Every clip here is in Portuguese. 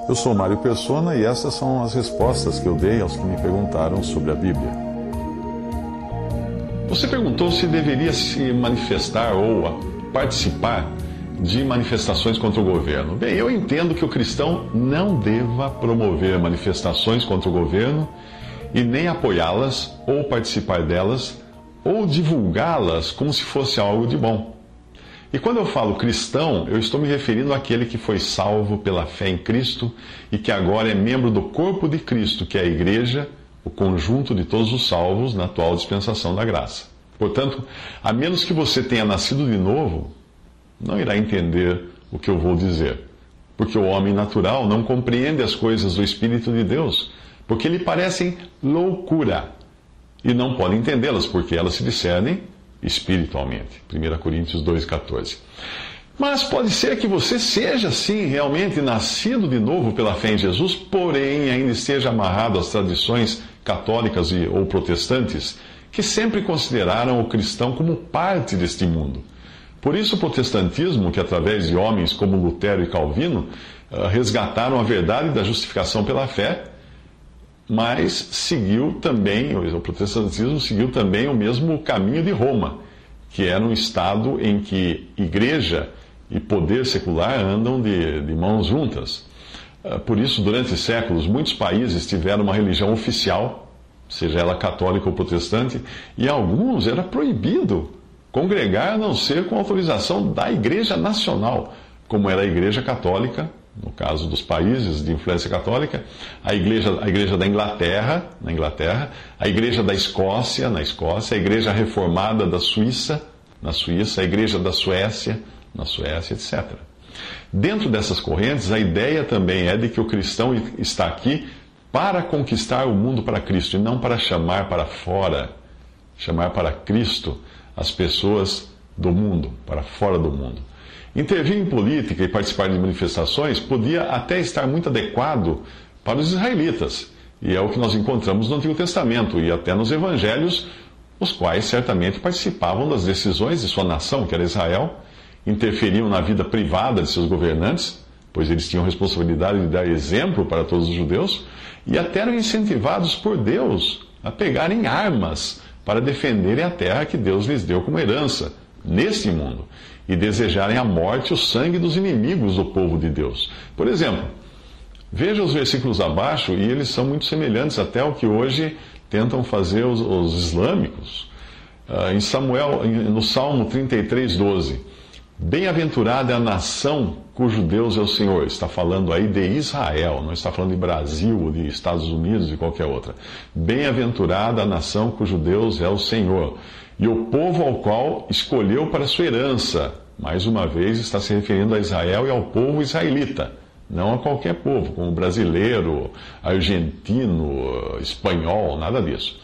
Eu sou Mário Persona e essas são as respostas que eu dei aos que me perguntaram sobre a Bíblia. Você perguntou se deveria se manifestar ou participar de manifestações contra o governo. Bem, eu entendo que o cristão não deva promover manifestações contra o governo e nem apoiá-las ou participar delas ou divulgá-las como se fosse algo de bom. E quando eu falo cristão, eu estou me referindo àquele que foi salvo pela fé em Cristo e que agora é membro do corpo de Cristo, que é a igreja, o conjunto de todos os salvos na atual dispensação da graça. Portanto, a menos que você tenha nascido de novo, não irá entender o que eu vou dizer. Porque o homem natural não compreende as coisas do Espírito de Deus, porque lhe parecem loucura, e não pode entendê-las, porque elas se discernem espiritualmente. 1 Coríntios 2,14. Mas pode ser que você seja, sim, realmente nascido de novo pela fé em Jesus, porém ainda esteja amarrado às tradições católicas ou protestantes, que sempre consideraram o cristão como parte deste mundo. Por isso o protestantismo, que através de homens como Lutero e Calvino, resgataram a verdade da justificação pela fé, mas seguiu também, o protestantismo seguiu também o mesmo caminho de Roma, que era um estado em que igreja e poder secular andam de mãos juntas. Por isso, durante séculos, muitos países tiveram uma religião oficial, seja ela católica ou protestante, e alguns era proibido congregar a não ser com autorização da Igreja Nacional, como era a Igreja Católica, no caso dos países de influência católica, a igreja da Inglaterra, na Inglaterra, a Igreja da Escócia, na Escócia, a Igreja Reformada da Suíça, na Suíça, a Igreja da Suécia, na Suécia, etc. Dentro dessas correntes, a ideia também é de que o cristão está aqui para conquistar o mundo para Cristo, e não para chamar para fora, chamar para Cristo as pessoas do mundo, para fora do mundo. Intervir em política e participar de manifestações podia até estar muito adequado para os israelitas, e é o que nós encontramos no Antigo Testamento e até nos Evangelhos, os quais certamente participavam das decisões de sua nação, que era Israel, interferiam na vida privada de seus governantes, pois eles tinham responsabilidade de dar exemplo para todos os judeus, e até eram incentivados por Deus a pegarem armas para defenderem a terra que Deus lhes deu como herança neste mundo, e desejarem a morte e o sangue dos inimigos do povo de Deus. Por exemplo, veja os versículos abaixo, e eles são muito semelhantes até ao que hoje tentam fazer os islâmicos. No Salmo 33:12, bem-aventurada é a nação cujo Deus é o Senhor. Está falando aí de Israel, não está falando de Brasil, ou de Estados Unidos, de qualquer outra. Bem-aventurada a nação cujo Deus é o Senhor, e o povo ao qual escolheu para sua herança. Mais uma vez está se referindo a Israel e ao povo israelita, não a qualquer povo, como brasileiro, argentino, espanhol, nada disso.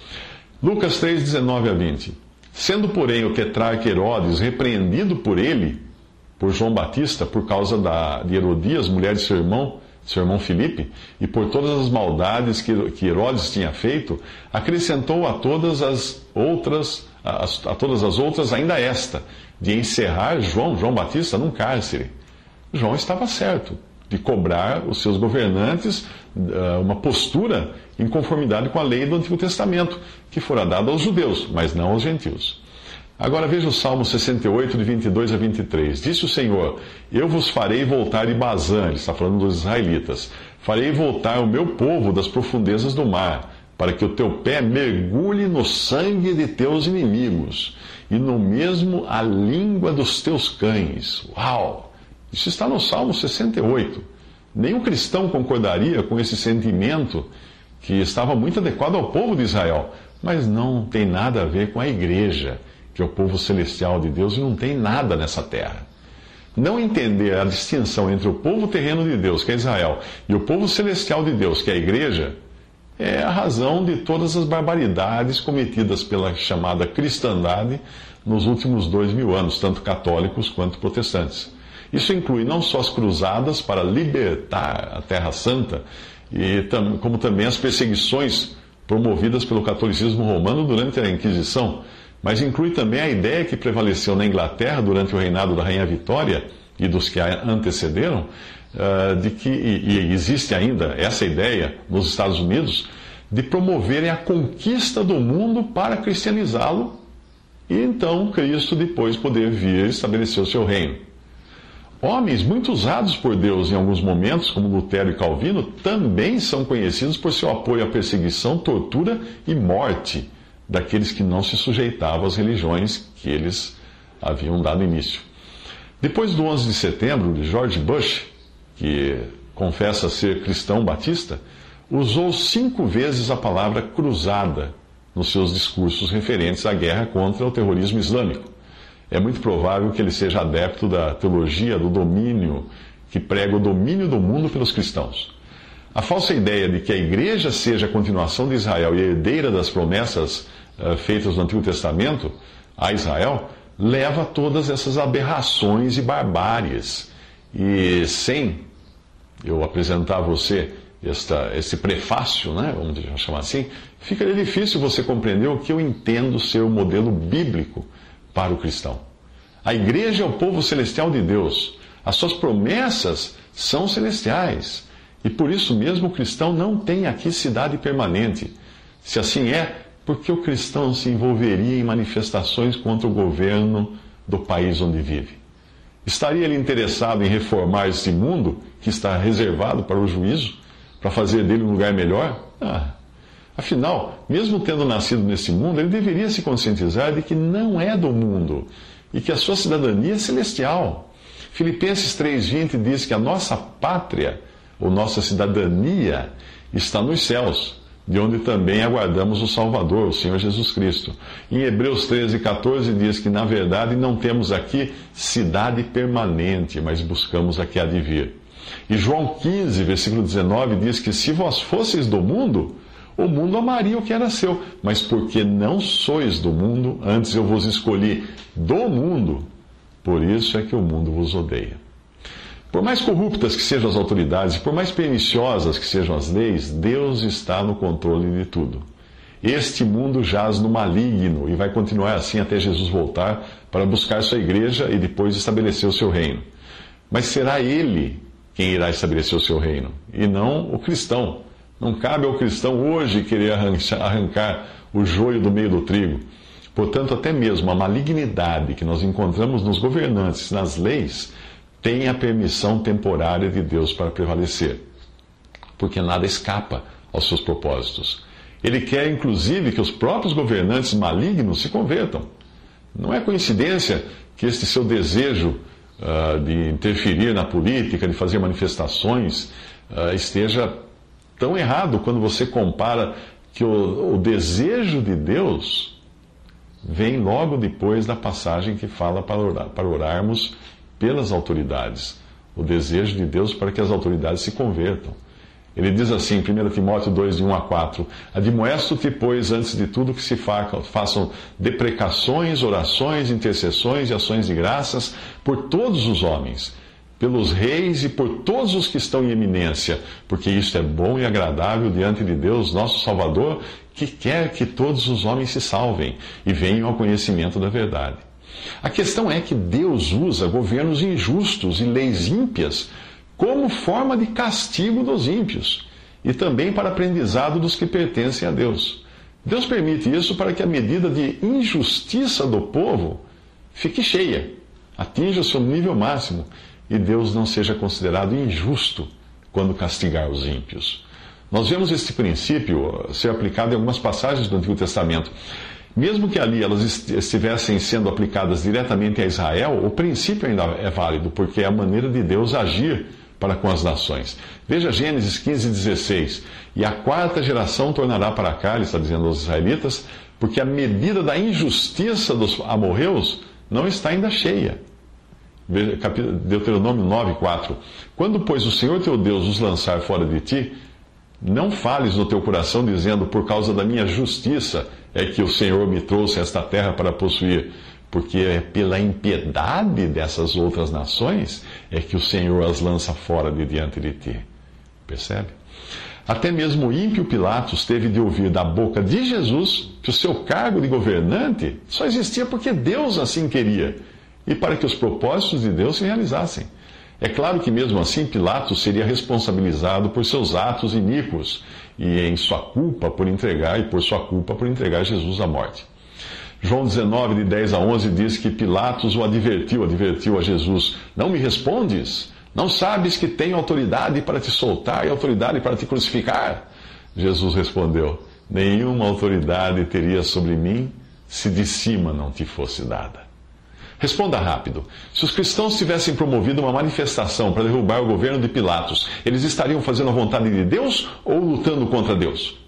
Lucas 3:19-20. Sendo, porém, o tetrarca Herodes repreendido por ele, por João Batista, por causa de Herodias, mulher de seu irmão Filipe, e por todas as maldades que Herodes tinha feito, acrescentou a todas as outras ainda esta, de encerrar João Batista num cárcere. João estava certo de cobrar os seus governantes uma postura em conformidade com a lei do Antigo Testamento, que fora dada aos judeus, mas não aos gentios. Agora veja o Salmo 68, de 22-23. Disse o Senhor: eu vos farei voltar de Bazã, ele está falando dos israelitas, farei voltar o meu povo das profundezas do mar, para que o teu pé mergulhe no sangue de teus inimigos, e no mesmo a língua dos teus cães. Uau! Isso está no Salmo 68. Nenhum cristão concordaria com esse sentimento, que estava muito adequado ao povo de Israel, mas não tem nada a ver com a igreja, que é o povo celestial de Deus, e não tem nada nessa terra. Não entender a distinção entre o povo terreno de Deus, que é Israel, e o povo celestial de Deus, que é a igreja, é a razão de todas as barbaridades cometidas pela chamada cristandade nos últimos 2000 anos, tanto católicos quanto protestantes. Isso inclui não só as cruzadas para libertar a Terra Santa, como também as perseguições promovidas pelo catolicismo romano durante a Inquisição, mas inclui também a ideia que prevaleceu na Inglaterra durante o reinado da Rainha Vitória e dos que a antecederam, de que e existe ainda essa ideia nos Estados Unidos de promoverem a conquista do mundo para cristianizá-lo e então Cristo depois poder vir estabelecer o seu reino. Homens muito usados por Deus em alguns momentos, como Lutero e Calvino, também são conhecidos por seu apoio à perseguição, tortura e morte daqueles que não se sujeitavam às religiões que eles haviam dado início. Depois do 11 de setembro, George Bush, que confessa ser cristão batista, usou 5 vezes a palavra cruzada nos seus discursos referentes à guerra contra o terrorismo islâmico. É muito provável que ele seja adepto da teologia do domínio, que prega o domínio do mundo pelos cristãos. A falsa ideia de que a igreja seja a continuação de Israel e herdeira das promessas feitas no Antigo Testamento a Israel, leva a todas essas aberrações e barbáries. E sem eu apresentar a você esse prefácio, né, vamos chamar assim, fica difícil você compreender o que eu entendo ser o modelo bíblico para o cristão. A igreja é o povo celestial de Deus. As suas promessas são celestiais. E por isso mesmo o cristão não tem aqui cidade permanente. Se assim é, por que o cristão se envolveria em manifestações contra o governo do país onde vive? Estaria ele interessado em reformar este mundo que está reservado para o juízo, para fazer dele um lugar melhor? Afinal, mesmo tendo nascido nesse mundo, ele deveria se conscientizar de que não é do mundo e que a sua cidadania é celestial. Filipenses 3,20 diz que a nossa pátria, ou nossa cidadania, está nos céus, de onde também aguardamos o Salvador, o Senhor Jesus Cristo. Em Hebreus 13,14 diz que, na verdade, não temos aqui cidade permanente, mas buscamos a que há de vir. E João 15, versículo 19 diz que se vós fosseis do mundo, o mundo amaria o que era seu, mas porque não sois do mundo, antes eu vos escolhi do mundo, por isso é que o mundo vos odeia. Por mais corruptas que sejam as autoridades, e por mais perniciosas que sejam as leis, Deus está no controle de tudo. Este mundo jaz no maligno e vai continuar assim até Jesus voltar para buscar sua igreja e depois estabelecer o seu reino. Mas será Ele quem irá estabelecer o seu reino, e não o cristão. Não cabe ao cristão hoje querer arrancar o joio do meio do trigo. Portanto, até mesmo a malignidade que nós encontramos nos governantes, nas leis, tem a permissão temporária de Deus para prevalecer. Porque nada escapa aos seus propósitos. Ele quer, inclusive, que os próprios governantes malignos se convertam. Não é coincidência que este seu desejo de interferir na política, de fazer manifestações, esteja tão errado quando você compara que o desejo de Deus vem logo depois da passagem que fala para orarmos pelas autoridades. O desejo de Deus para que as autoridades se convertam. Ele diz assim, em 1 Timóteo 2, de 1 a 4, admoesto-te, pois, antes de tudo que se façam deprecações, orações, intercessões e ações de graças por todos os homens, pelos reis e por todos os que estão em eminência, porque isto é bom e agradável diante de Deus, nosso Salvador, que quer que todos os homens se salvem e venham ao conhecimento da verdade. A questão é que Deus usa governos injustos e leis ímpias como forma de castigo dos ímpios e também para aprendizado dos que pertencem a Deus. Deus permite isso para que a medida de injustiça do povo fique cheia, atinja o seu nível máximo e Deus não seja considerado injusto quando castigar os ímpios. Nós vemos este princípio ser aplicado em algumas passagens do Antigo Testamento. Mesmo que ali elas estivessem sendo aplicadas diretamente a Israel, o princípio ainda é válido, porque é a maneira de Deus agir para com as nações. Veja Gênesis 15:16. E a 4ª geração tornará para cá, ele está dizendo aos israelitas, porque a medida da injustiça dos amorreus não está ainda cheia. Deuteronômio 9:4. Quando, pois, o Senhor teu Deus os lançar fora de ti, não fales no teu coração, dizendo, por causa da minha justiça é que o Senhor me trouxe esta terra para possuir, porque é pela impiedade dessas outras nações é que o Senhor as lança fora de diante de ti. Percebe? Até mesmo o ímpio Pilatos teve de ouvir da boca de Jesus que o seu cargo de governante só existia porque Deus assim queria. e para que os propósitos de Deus se realizassem. É claro que mesmo assim Pilatos seria responsabilizado por seus atos iníquos e por sua culpa por entregar Jesus à morte. João 19, de 10 a 11, diz que Pilatos o advertiu a Jesus: não me respondes? Não sabes que tenho autoridade para te soltar e autoridade para te crucificar? Jesus respondeu: nenhuma autoridade teria sobre mim se de cima não te fosse dada. Responda rápido. Se os cristãos tivessem promovido uma manifestação para derrubar o governo de Pilatos, eles estariam fazendo a vontade de Deus ou lutando contra Deus?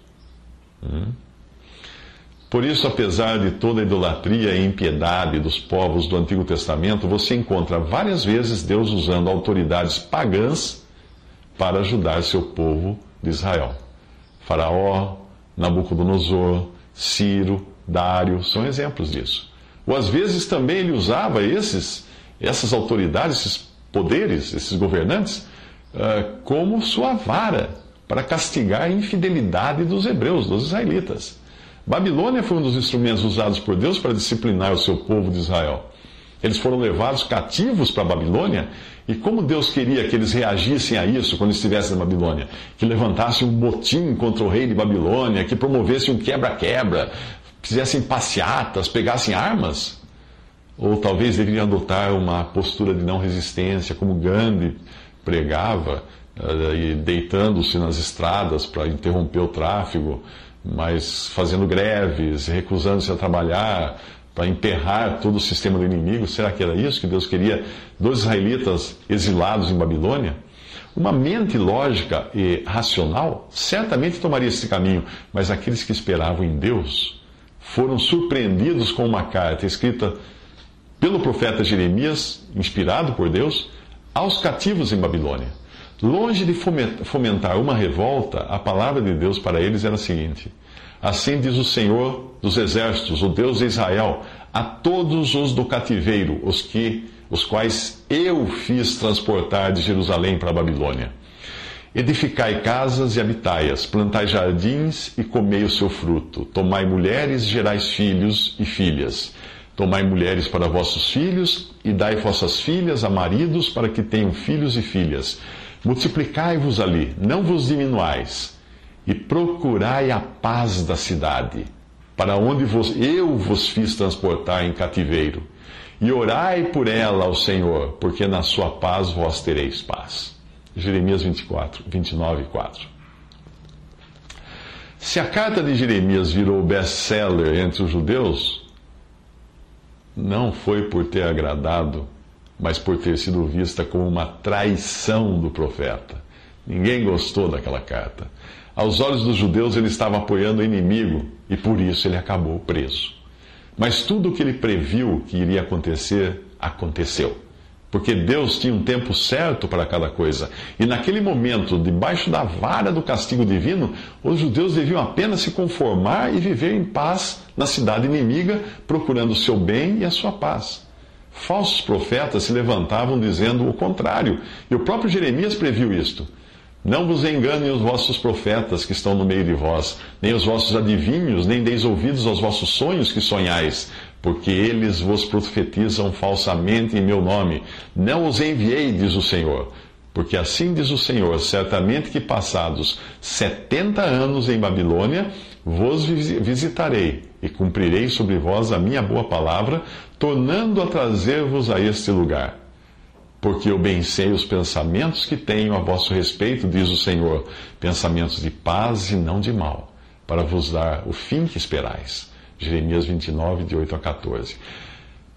Por isso, apesar de toda a idolatria e impiedade dos povos do Antigo Testamento, você encontra várias vezes Deus usando autoridades pagãs para ajudar seu povo de Israel. Faraó, Nabucodonosor, Ciro, Dário, são exemplos disso. Ou às vezes também ele usava essas autoridades, esses poderes, esses governantes, como sua vara para castigar a infidelidade dos hebreus, dos israelitas. Babilônia foi um dos instrumentos usados por Deus para disciplinar o seu povo de Israel. Eles foram levados cativos para a Babilônia, e como Deus queria que eles reagissem a isso quando estivessem na Babilônia? Que levantassem um motim contra o rei de Babilônia, que promovessem um quebra-quebra, fizessem passeatas, pegassem armas? Ou talvez deveriam adotar uma postura de não resistência, como Gandhi pregava, e deitando-se nas estradas para interromper o tráfego, mas fazendo greves, recusando-se a trabalhar, para emperrar todo o sistema do inimigo. Será que era isso que Deus queria dos israelitas exilados em Babilônia? Uma mente lógica e racional certamente tomaria esse caminho, mas aqueles que esperavam em Deus foram surpreendidos com uma carta escrita pelo profeta Jeremias, inspirado por Deus, aos cativos em Babilônia. Longe de fomentar uma revolta, a palavra de Deus para eles era a seguinte: assim diz o Senhor dos Exércitos, o Deus de Israel, a todos os do cativeiro, os quais eu fiz transportar de Jerusalém para a Babilônia. Edificai casas e habitai-as, plantai jardins e comei o seu fruto. Tomai mulheres e gerais filhos e filhas. Tomai mulheres para vossos filhos e dai vossas filhas a maridos para que tenham filhos e filhas. Multiplicai-vos ali, não vos diminuais, e procurai a paz da cidade, para onde eu vos fiz transportar em cativeiro. E orai por ela ao Senhor, porque na sua paz vós tereis paz. Jeremias 29, 4. Se a carta de Jeremias virou best-seller entre os judeus, não foi por ter agradado, mas por ter sido vista como uma traição do profeta. Ninguém gostou daquela carta. Aos olhos dos judeus, ele estava apoiando o inimigo e por isso ele acabou preso. Mas tudo o que ele previu que iria acontecer, aconteceu. Porque Deus tinha um tempo certo para cada coisa. E naquele momento, debaixo da vara do castigo divino, os judeus deviam apenas se conformar e viver em paz na cidade inimiga, procurando o seu bem e a sua paz. Falsos profetas se levantavam dizendo o contrário. E o próprio Jeremias previu isto. Não vos enganem os vossos profetas que estão no meio de vós, nem os vossos adivinhos, nem deis ouvidos aos vossos sonhos que sonhais, porque eles vos profetizam falsamente em meu nome. Não os enviei, diz o Senhor. Porque assim diz o Senhor, certamente que passados 70 anos em Babilônia, vos visitarei e cumprirei sobre vós a minha boa palavra, tornando a trazer-vos a este lugar. Porque eu bem sei os pensamentos que tenho a vosso respeito, diz o Senhor, pensamentos de paz e não de mal, para vos dar o fim que esperais. Jeremias 29, de 8 a 14.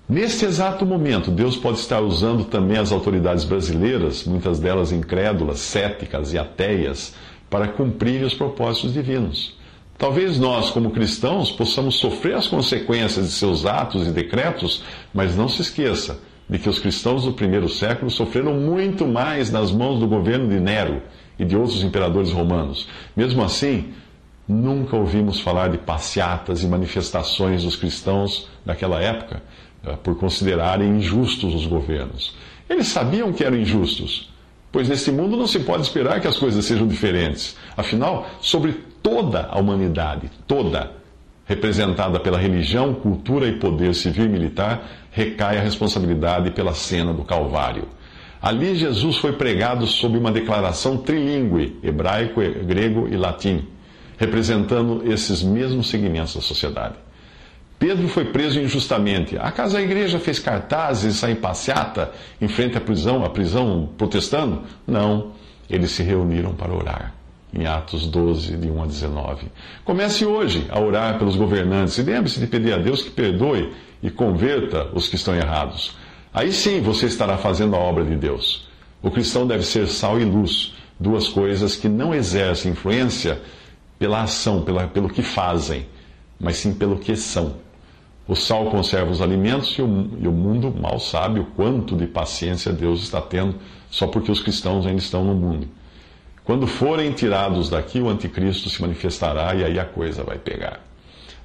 Neste exato momento, Deus pode estar usando também as autoridades brasileiras, muitas delas incrédulas, céticas e ateias, para cumprir os propósitos divinos. Talvez nós, como cristãos, possamos sofrer as consequências de seus atos e decretos, mas não se esqueça de que os cristãos do primeiro século sofreram muito mais nas mãos do governo de Nero e de outros imperadores romanos. Mesmo assim, nunca ouvimos falar de passeatas e manifestações dos cristãos daquela época, por considerarem injustos os governos. Eles sabiam que eram injustos, pois neste mundo não se pode esperar que as coisas sejam diferentes. Afinal, sobre toda a humanidade, toda, representada pela religião, cultura e poder civil e militar, recai a responsabilidade pela cena do Calvário. Ali Jesus foi pregado sob uma declaração trilíngue, hebraico, grego e latim, representando esses mesmos segmentos da sociedade. Pedro foi preso injustamente. Acaso a igreja fez cartazes e saiu em passeata em frente à prisão protestando? Não, eles se reuniram para orar. Em Atos 12, de 1 a 19. Comece hoje a orar pelos governantes e lembre-se de pedir a Deus que perdoe e converta os que estão errados. Aí sim você estará fazendo a obra de Deus. O cristão deve ser sal e luz, duas coisas que não exercem influência pela ação, pelo que fazem, mas sim pelo que são. O sal conserva os alimentos e o mundo mal sabe o quanto de paciência Deus está tendo só porque os cristãos ainda estão no mundo. Quando forem tirados daqui, o anticristo se manifestará e aí a coisa vai pegar.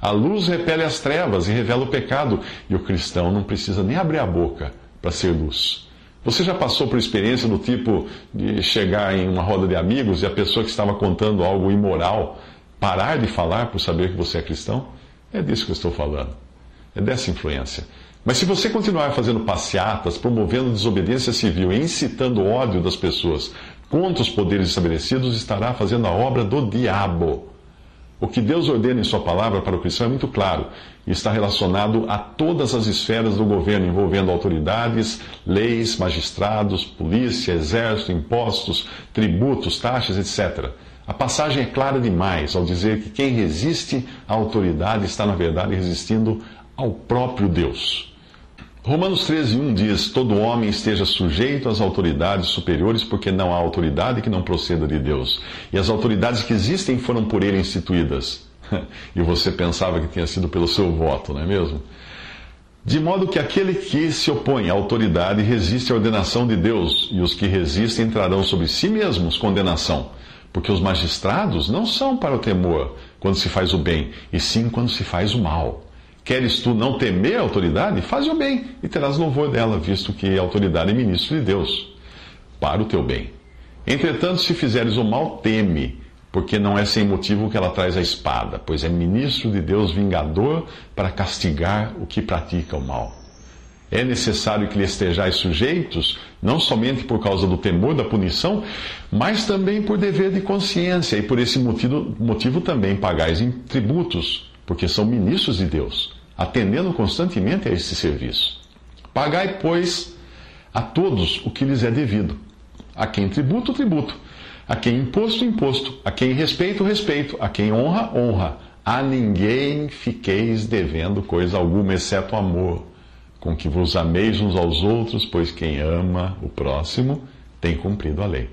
A luz repele as trevas e revela o pecado, e o cristão não precisa nem abrir a boca para ser luz. Você já passou por experiência do tipo de chegar em uma roda de amigos e a pessoa que estava contando algo imoral parar de falar por saber que você é cristão? É disso que eu estou falando. É dessa influência. Mas se você continuar fazendo passeatas, promovendo desobediência civil e incitando o ódio das pessoas contra os poderes estabelecidos, estará fazendo a obra do diabo. O que Deus ordena em sua palavra para o cristão é muito claro e está relacionado a todas as esferas do governo, envolvendo autoridades, leis, magistrados, polícia, exército, impostos, tributos, taxas, etc. A passagem é clara demais ao dizer que quem resiste à autoridade está, na verdade, resistindo ao próprio Deus. Romanos 13:1 diz: todo homem esteja sujeito às autoridades superiores, porque não há autoridade que não proceda de Deus. E as autoridades que existem foram por ele instituídas. E você pensava que tinha sido pelo seu voto, não é mesmo? De modo que aquele que se opõe à autoridade resiste à ordenação de Deus, e os que resistem trarão sobre si mesmos condenação. Porque os magistrados não são para o temor quando se faz o bem, e sim quando se faz o mal. Queres tu não temer a autoridade? Faz o bem, e terás louvor dela, visto que a autoridade é ministro de Deus, para o teu bem. Entretanto, se fizeres o mal, teme, porque não é sem motivo que ela traz a espada, pois é ministro de Deus vingador para castigar o que pratica o mal. É necessário que lhe estejais sujeitos, não somente por causa do temor da punição, mas também por dever de consciência, e por esse motivo também pagais em tributos, porque são ministros de Deus, atendendo constantemente a esse serviço. Pagai, pois, a todos o que lhes é devido. A quem tributo, tributo. A quem imposto, imposto. A quem respeito, respeito. A quem honra, honra. A ninguém fiqueis devendo coisa alguma, exceto o amor, com que vos ameis uns aos outros, pois quem ama o próximo tem cumprido a lei.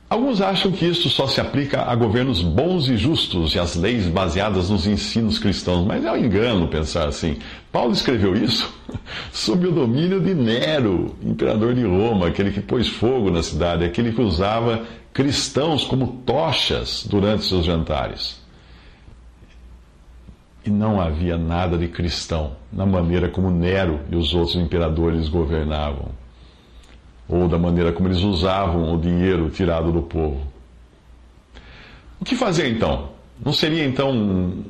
Alguns acham que isso só se aplica a governos bons e justos e às leis baseadas nos ensinos cristãos, mas é um engano pensar assim. Paulo escreveu isso sob o domínio de Nero, imperador de Roma, aquele que pôs fogo na cidade, aquele que usava cristãos como tochas durante seus jantares. E não havia nada de cristão na maneira como Nero e os outros imperadores governavam, ou da maneira como eles usavam o dinheiro tirado do povo. O que fazer então? Não seria então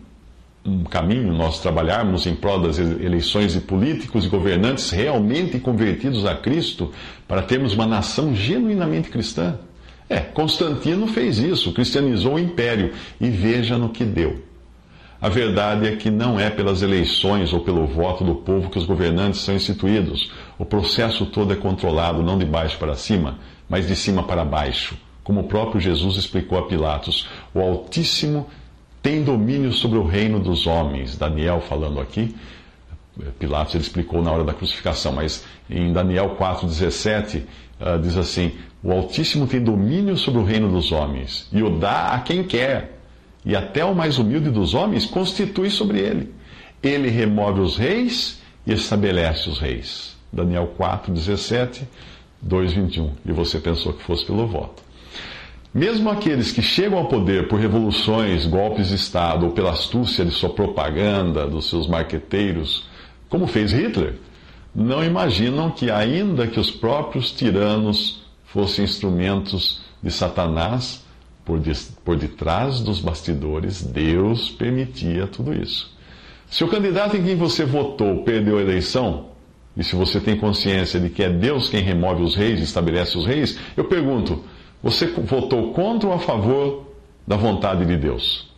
um caminho nós trabalharmos em prol das eleições de políticos e governantes realmente convertidos a Cristo para termos uma nação genuinamente cristã? Constantino fez isso, cristianizou o império e veja no que deu. A verdade é que não é pelas eleições ou pelo voto do povo que os governantes são instituídos. O processo todo é controlado não de baixo para cima, mas de cima para baixo. Como o próprio Jesus explicou a Pilatos, o Altíssimo tem domínio sobre o reino dos homens. Daniel falando aqui, Pilatos ele explicou na hora da crucificação, mas em Daniel 4,17 diz assim: o Altíssimo tem domínio sobre o reino dos homens e o dá a quem quer. E até o mais humilde dos homens constitui sobre ele. Ele remove os reis e estabelece os reis. Daniel 4:17, 2:21. E você pensou que fosse pelo voto. Mesmo aqueles que chegam ao poder por revoluções, golpes de Estado ou pela astúcia de sua propaganda, dos seus marqueteiros, como fez Hitler, não imaginam que, ainda que os próprios tiranos fossem instrumentos de Satanás, por detrás dos bastidores, Deus permitia tudo isso. Se o candidato em quem você votou perdeu a eleição, e se você tem consciência de que é Deus quem remove os reis e estabelece os reis, eu pergunto, você votou contra ou a favor da vontade de Deus?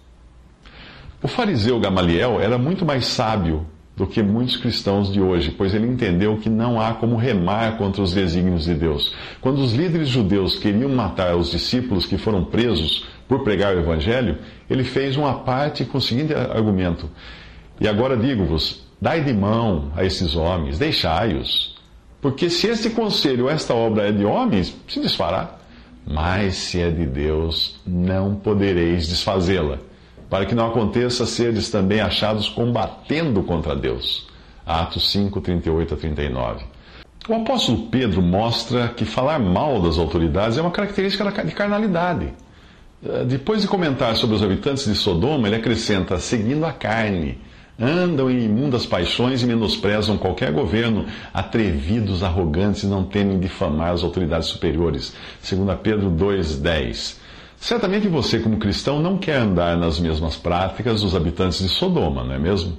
O fariseu Gamaliel era muito mais sábio do que muitos cristãos de hoje, pois ele entendeu que não há como remar contra os desígnios de Deus. Quando os líderes judeus queriam matar os discípulos que foram presos por pregar o Evangelho, ele fez uma parte com o seguinte argumento: e agora digo-vos, dai de mão a esses homens, deixai-os, porque se este conselho ou esta obra é de homens, se desfará, mas se é de Deus, não podereis desfazê-la, para que não aconteça serdes também achados combatendo contra Deus. Atos 5, 38 a 39. O apóstolo Pedro mostra que falar mal das autoridades é uma característica de carnalidade. Depois de comentar sobre os habitantes de Sodoma, ele acrescenta, seguindo a carne, andam em imundas paixões e menosprezam qualquer governo, atrevidos, arrogantes, não temem difamar as autoridades superiores. 2 Pedro 2,10. Certamente você, como cristão, não quer andar nas mesmas práticas dos habitantes de Sodoma, não é mesmo?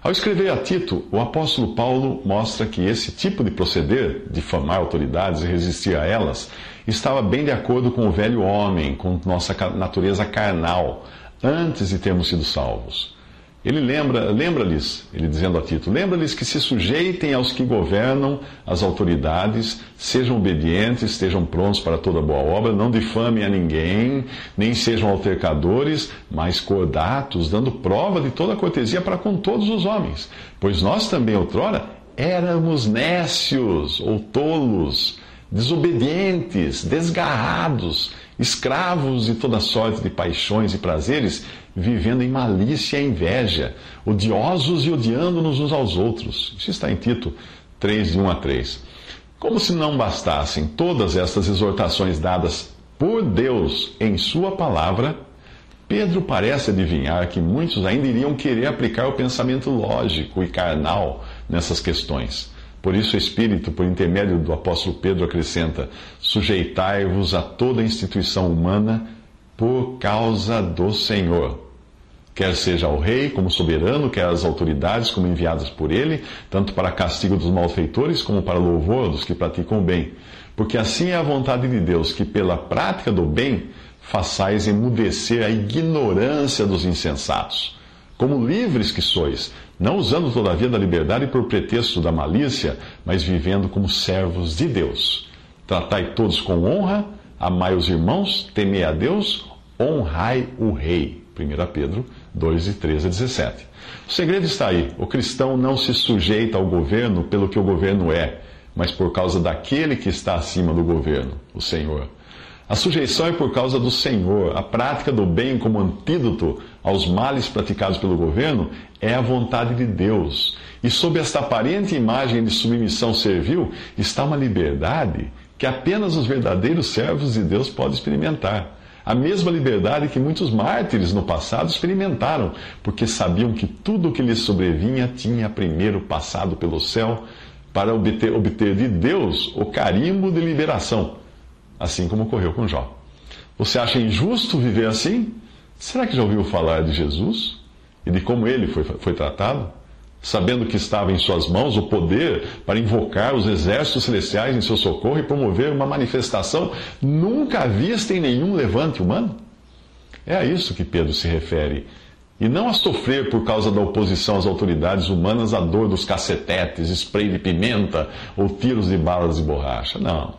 Ao escrever a Tito, o apóstolo Paulo mostra que esse tipo de proceder, difamar autoridades e resistir a elas, estava bem de acordo com o velho homem, com nossa natureza carnal, antes de termos sido salvos. Ele lembra-lhes, ele dizendo a Tito, lembra-lhes que se sujeitem aos que governam as autoridades, sejam obedientes, estejam prontos para toda boa obra, não difamem a ninguém, nem sejam altercadores, mas cordatos, dando prova de toda cortesia para com todos os homens. Pois nós também, outrora, éramos nécios ou tolos, desobedientes, desgarrados, escravos de toda sorte de paixões e prazeres, vivendo em malícia e inveja, odiosos e odiando-nos uns aos outros. Isso está em Tito 3, de 1 a 3. Como se não bastassem todas estas exortações dadas por Deus em sua palavra, Pedro parece adivinhar que muitos ainda iriam querer aplicar o pensamento lógico e carnal nessas questões. Por isso o Espírito, por intermédio do apóstolo Pedro, acrescenta, sujeitai-vos a toda instituição humana por causa do Senhor. Quer seja ao rei como soberano, quer as autoridades como enviadas por ele, tanto para castigo dos malfeitores como para louvor dos que praticam o bem. Porque assim é a vontade de Deus, que pela prática do bem façais emudecer a ignorância dos insensatos. Como livres que sois, não usando todavia da liberdade por pretexto da malícia, mas vivendo como servos de Deus. Tratai todos com honra, amai os irmãos, temei a Deus, honrai o rei. 1 Pedro 2, de 13 a 17. O segredo está aí. O cristão não se sujeita ao governo pelo que o governo é, mas por causa daquele que está acima do governo, o Senhor. A sujeição é por causa do Senhor. A prática do bem como antídoto aos males praticados pelo governo é a vontade de Deus. E sob esta aparente imagem de submissão servil está uma liberdade que apenas os verdadeiros servos de Deus podem experimentar. A mesma liberdade que muitos mártires no passado experimentaram, porque sabiam que tudo o que lhes sobrevinha tinha primeiro passado pelo céu para obter de Deus o carimbo de liberação, assim como ocorreu com Jó. Você acha injusto viver assim? Será que já ouviu falar de Jesus e de como ele foi tratado? Sabendo que estava em suas mãos o poder para invocar os exércitos celestiais em seu socorro e promover uma manifestação nunca vista em nenhum levante humano? É a isso que Pedro se refere, e não a sofrer por causa da oposição às autoridades humanas a dor dos cacetetes, spray de pimenta ou tiros de balas de borracha. Não.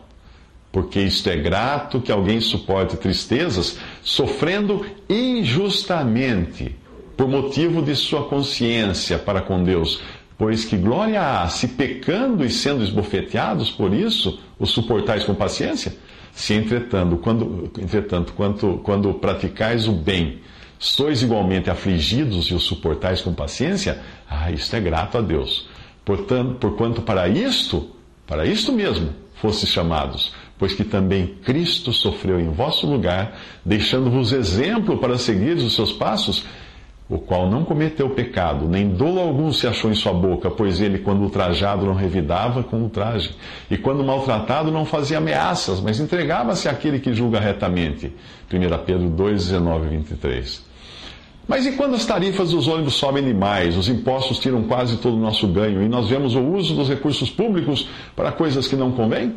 Porque isto é grato que alguém suporte tristezas sofrendo injustamente, por motivo de sua consciência para com Deus, pois que glória há, se pecando e sendo esbofeteados por isso, o suportais com paciência? Se entretanto, quando praticais o bem, sois igualmente afligidos e o suportais com paciência, isto é grato a Deus. Porquanto para isto mesmo, fostes chamados, pois que também Cristo sofreu em vosso lugar, deixando-vos exemplo para seguires os seus passos, o qual não cometeu pecado, nem dolo algum se achou em sua boca, pois ele, quando ultrajado, não revidava com ultraje, e quando maltratado, não fazia ameaças, mas entregava-se àquele que julga retamente. 1 Pedro 2, 19 e 23. Mas e quando as tarifas dos ônibus sobem demais, os impostos tiram quase todo o nosso ganho e nós vemos o uso dos recursos públicos para coisas que não convêm?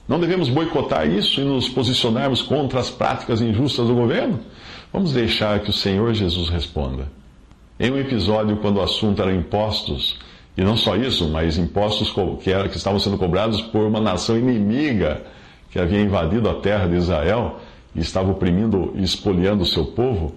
Não devemos boicotar isso e nos posicionarmos contra as práticas injustas do governo? Vamos deixar que o Senhor Jesus responda. Em um episódio, quando o assunto era impostos, e não só isso, mas impostos que estavam sendo cobrados por uma nação inimiga que havia invadido a terra de Israel e estava oprimindo e espoliando o seu povo,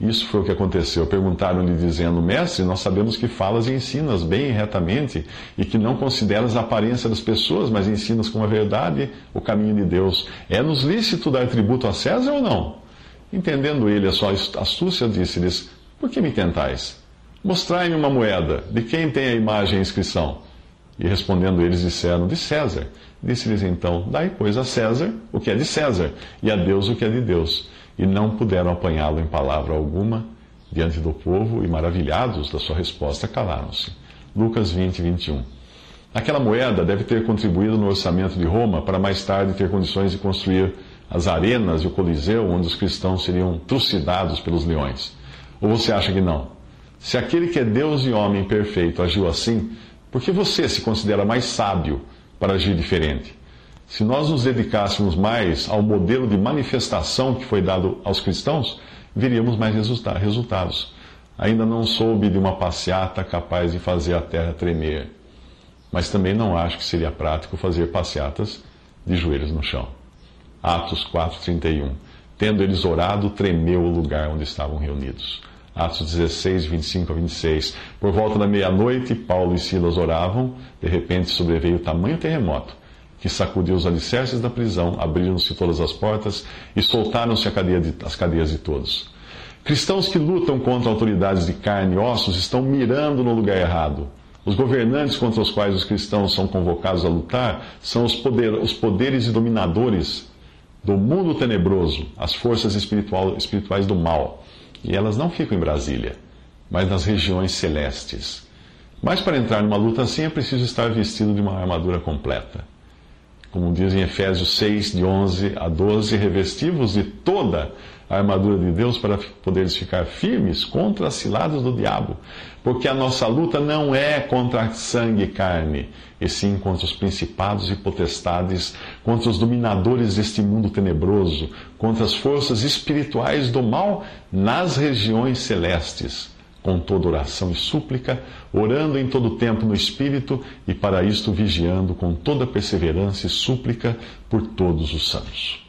isso foi o que aconteceu. Perguntaram-lhe dizendo: Mestre, nós sabemos que falas e ensinas bem e retamente, e que não consideras a aparência das pessoas, mas ensinas com a verdade o caminho de Deus. É-nos lícito dar tributo a César ou não? Entendendo ele a sua astúcia, disse-lhes: Por que me tentais? Mostrai-me uma moeda. De quem tem a imagem e a inscrição? E respondendo eles disseram: De César. Disse-lhes então: Dai, pois, a César o que é de César, e a Deus o que é de Deus. E não puderam apanhá-lo em palavra alguma diante do povo, e maravilhados da sua resposta, calaram-se. Lucas 20, 21. Aquela moeda deve ter contribuído no orçamento de Roma para mais tarde ter condições de construir as arenas e o Coliseu, onde os cristãos seriam trucidados pelos leões. Ou você acha que não? Se aquele que é Deus e homem perfeito agiu assim, por que você se considera mais sábio para agir diferente? Se nós nos dedicássemos mais ao modelo de manifestação que foi dado aos cristãos, veríamos mais resultados. Ainda não soube de uma passeata capaz de fazer a terra tremer, mas também não acho que seria prático fazer passeatas de joelhos no chão. Atos 4:31. Tendo eles orado, tremeu o lugar onde estavam reunidos. Atos 16, 25 a 26. Por volta da meia-noite, Paulo e Silas oravam. De repente sobreveio tamanho terremoto que sacudiu os alicerces da prisão, abriram-se todas as portas e soltaram-se as cadeias de todos. Cristãos que lutam contra autoridades de carne e ossos estão mirando no lugar errado. Os governantes contra os quais os cristãos são convocados a lutar são os poderes e dominadores do mundo tenebroso, as forças espirituais do mal. E elas não ficam em Brasília, mas nas regiões celestes. Mas para entrar numa luta assim é preciso estar vestido de uma armadura completa. Como diz em Efésios 6, de 11 a 12, revesti-vos de toda a armadura de Deus para poderes ficar firmes contra as ciladas do diabo. Porque a nossa luta não é contra sangue e carne, e sim contra os principados e potestades, contra os dominadores deste mundo tenebroso, contra as forças espirituais do mal nas regiões celestes. Com toda oração e súplica, orando em todo tempo no Espírito, e para isto vigiando com toda perseverança e súplica por todos os santos.